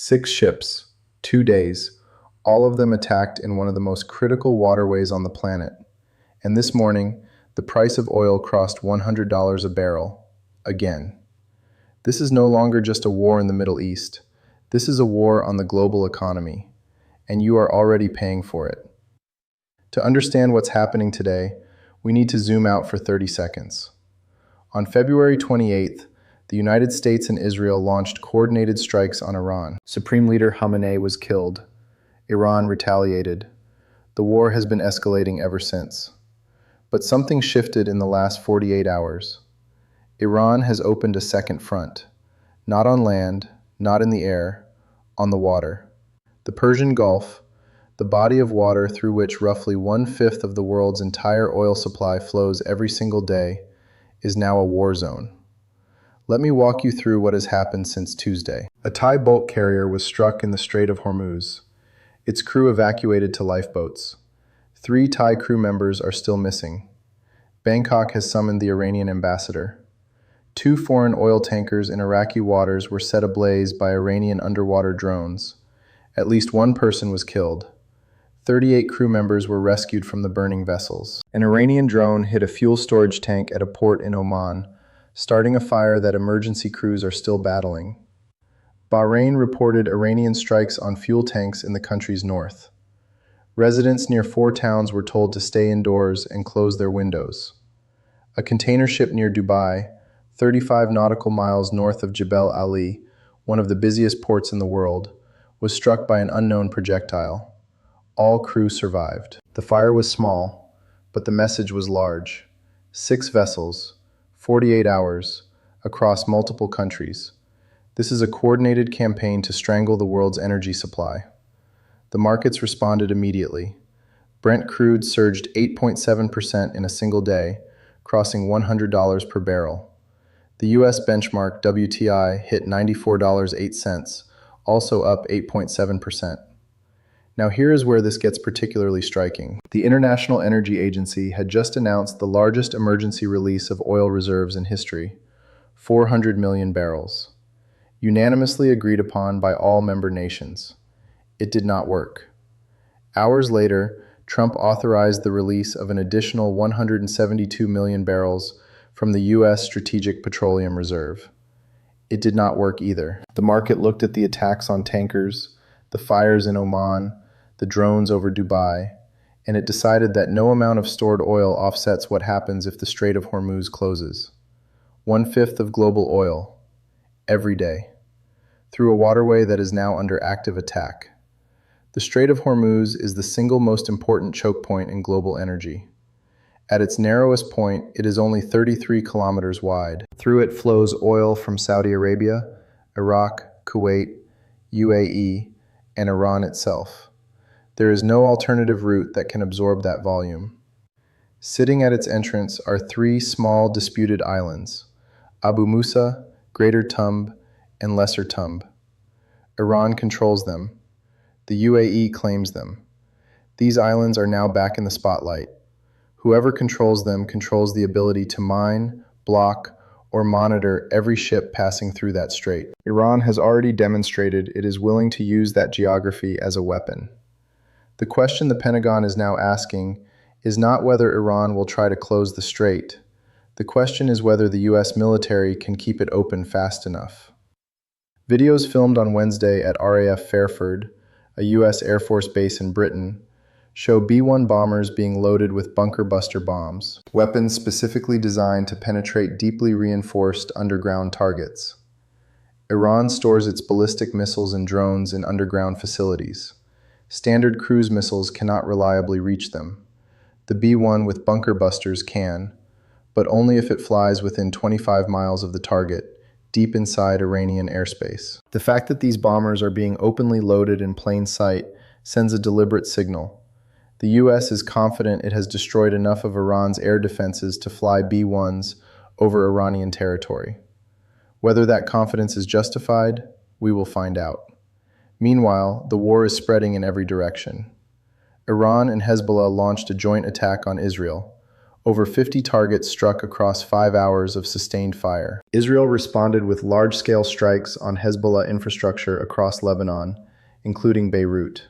6 ships, 2 days, all of them attacked in one of the most critical waterways on the planet. And this morning, the price of oil crossed $100 a barrel. Again. This is no longer just a war in the Middle East. This is a war on the global economy. And you are already paying for it. To understand what's happening today, we need to zoom out for 30 seconds. On February 28th, the United States and Israel launched coordinated strikes on Iran. Supreme Leader Khamenei was killed. Iran retaliated. The war has been escalating ever since. But something shifted in the last 48 hours. Iran has opened a second front. Not on land, not in the air, on the water. The Persian Gulf, the body of water through which roughly 1/5 of the world's entire oil supply flows every single day, is now a war zone. Let me walk you through what has happened since Tuesday. A Thai bulk carrier was struck in the Strait of Hormuz. Its crew evacuated to lifeboats. 3 Thai crew members are still missing. Bangkok has summoned the Iranian ambassador. 2 foreign oil tankers in Iraqi waters were set ablaze by Iranian underwater drones. At least 1 person was killed. 38 crew members were rescued from the burning vessels. An Iranian drone hit a fuel storage tank at a port in Oman, starting a fire that emergency crews are still battling. Bahrain reported Iranian strikes on fuel tanks in the country's north. Residents near 4 towns were told to stay indoors and close their windows. A container ship near Dubai, 35 nautical miles north of Jebel Ali, one of the busiest ports in the world, was struck by an unknown projectile. All crew survived. The fire was small, but the message was large. 6 vessels, 48 hours, across multiple countries. This is a coordinated campaign to strangle the world's energy supply. The markets responded immediately. Brent crude surged 8.7% in a single day, crossing $100 per barrel. The U.S. benchmark WTI hit $94.08, also up 8.7%. Now here is where this gets particularly striking. The International Energy Agency had just announced the largest emergency release of oil reserves in history, 400 million barrels. Unanimously agreed upon by all member nations. It did not work. Hours later, Trump authorized the release of an additional 172 million barrels from the U.S. Strategic Petroleum Reserve. It did not work either. The market looked at the attacks on tankers, the fires in Oman, the drones over Dubai, and it decided that no amount of stored oil offsets what happens if the Strait of Hormuz closes. 1/5 of global oil, every day, through a waterway that is now under active attack. The Strait of Hormuz is the single most important choke point in global energy. At its narrowest point, it is only 33 kilometers wide. Through it flows oil from Saudi Arabia, Iraq, Kuwait, UAE, and Iran itself. There is no alternative route that can absorb that volume. Sitting at its entrance are 3 small disputed islands, Abu Musa, Greater Tumb, and Lesser Tumb. Iran controls them. The UAE claims them. These islands are now back in the spotlight. Whoever controls them controls the ability to mine, block, or monitor every ship passing through that strait. Iran has already demonstrated it is willing to use that geography as a weapon. The question the Pentagon is now asking is not whether Iran will try to close the strait. The question is whether the U.S. military can keep it open fast enough. Videos filmed on Wednesday at RAF Fairford, a U.S. Air Force base in Britain, show B-1 bombers being loaded with bunker buster bombs, weapons specifically designed to penetrate deeply reinforced underground targets. Iran stores its ballistic missiles and drones in underground facilities. Standard cruise missiles cannot reliably reach them. The B-1 with bunker busters can, but only if it flies within 25 miles of the target, deep inside Iranian airspace. The fact that these bombers are being openly loaded in plain sight sends a deliberate signal. The U.S. is confident it has destroyed enough of Iran's air defenses to fly B-1s over Iranian territory. Whether that confidence is justified, we will find out. Meanwhile, the war is spreading in every direction. Iran and Hezbollah launched a joint attack on Israel, Over 50 targets struck across 5 hours of sustained fire. Israel responded with large-scale strikes on Hezbollah infrastructure across Lebanon, including Beirut.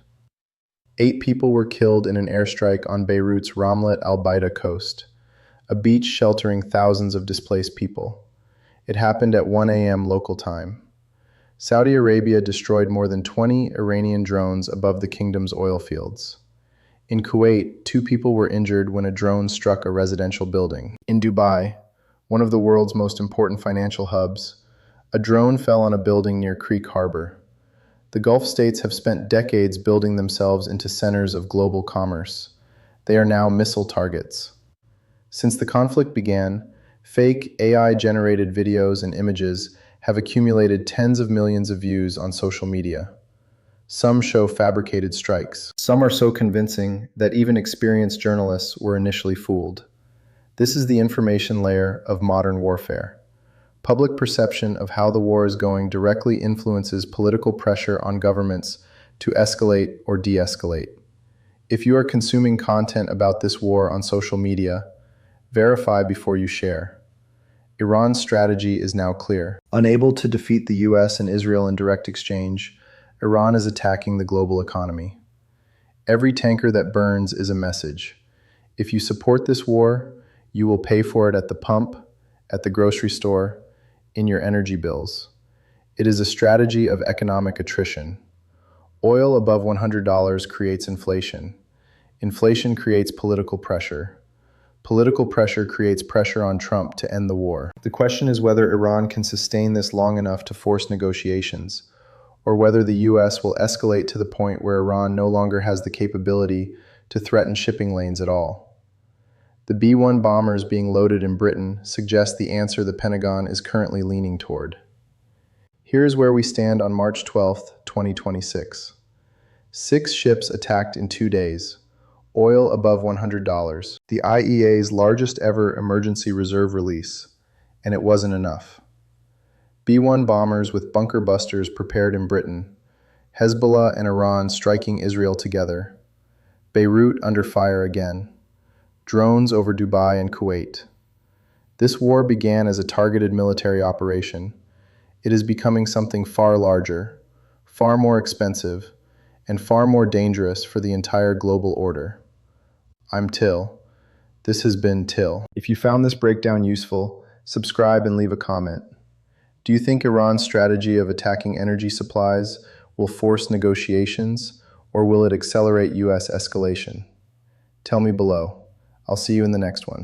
8 people were killed in an airstrike on Beirut's Ramlet al-Baida coast, a beach sheltering thousands of displaced people. It happened at 1 a.m. local time. Saudi Arabia destroyed more than 20 Iranian drones above the kingdom's oil fields. In Kuwait, 2 people were injured when a drone struck a residential building. In Dubai, one of the world's most important financial hubs, a drone fell on a building near Creek Harbor. The Gulf states have spent decades building themselves into centers of global commerce. They are now missile targets. Since the conflict began, fake AI-generated videos and images have accumulated tens of millions of views on social media. Some show fabricated strikes. Some are so convincing that even experienced journalists were initially fooled. This is the information layer of modern warfare. Public perception of how the war is going directly influences political pressure on governments to escalate or de-escalate. If you are consuming content about this war on social media, verify before you share. Iran's strategy is now clear. Unable to defeat the US and Israel in direct exchange, Iran is attacking the global economy. Every tanker that burns is a message. If you support this war, you will pay for it at the pump, at the grocery store, in your energy bills. It is a strategy of economic attrition. Oil above $100 creates inflation. Inflation creates political pressure. Political pressure creates pressure on Trump to end the war. The question is whether Iran can sustain this long enough to force negotiations, or whether the US will escalate to the point where Iran no longer has the capability to threaten shipping lanes at all. The B-1 bombers being loaded in Britain suggest the answer the Pentagon is currently leaning toward. Here is where we stand on March 12, 2026. 6 ships attacked in 2 days. Oil above $100. The IEA's largest ever emergency reserve release, and it wasn't enough. B-1 bombers with bunker busters prepared in Britain, Hezbollah and Iran striking Israel together, Beirut under fire again, drones over Dubai and Kuwait. This war began as a targeted military operation. It is becoming something far larger, far more expensive, and far more dangerous for the entire global order. I'm Till. This has been Till. If you found this breakdown useful, subscribe and leave a comment. Do you think Iran's strategy of attacking energy supplies will force negotiations, or will it accelerate US escalation? Tell me below. I'll see you in the next one.